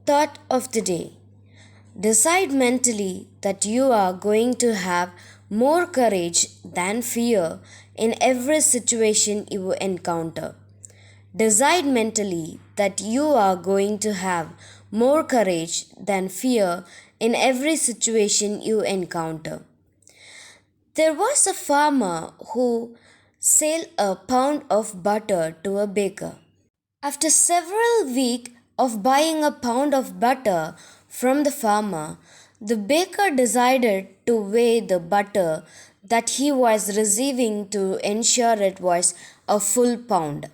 Thought of the day. Decide mentally that you are going to have more courage than fear in every situation you encounter. Decide mentally that you are going to have more courage than fear in every situation you encounter. There was a farmer who sold a pound of butter to a baker. After several weeks of buying a pound of butter from the farmer, the baker decided to weigh the butter that he was receiving to ensure it was a full pound.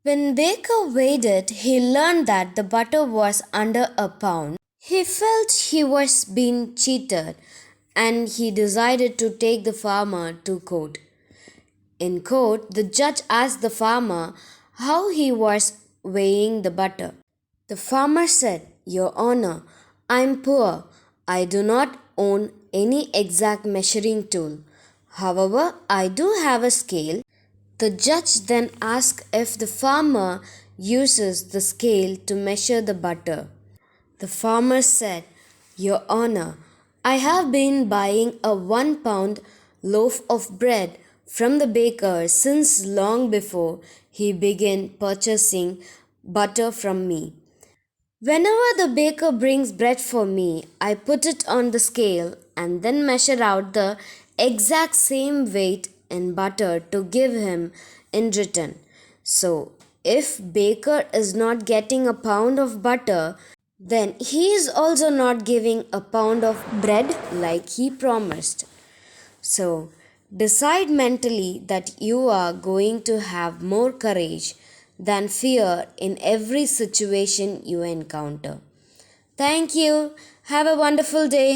When Baker weighed it, he learned that the butter was under a pound. He felt he was being cheated and he decided to take the farmer to court. In court, the judge asked the farmer how he was weighing the butter. The farmer said, "Your Honor, I am poor. I do not own any exact measuring tool. However, I do have a scale." The judge then asked if the farmer uses the scale to measure the butter. The farmer said, "Your Honor, I have been buying a 1 pound loaf of bread from the baker since long before he began purchasing butter from me. Whenever the baker brings bread for me, I put it on the scale and then measure out the exact same weight in butter to give him in return. So, if baker is not getting a pound of butter, then he is also not giving a pound of bread like he promised. So, decide mentally that you are going to have more courage than fear in every situation you encounter. Thank you. Have a wonderful day.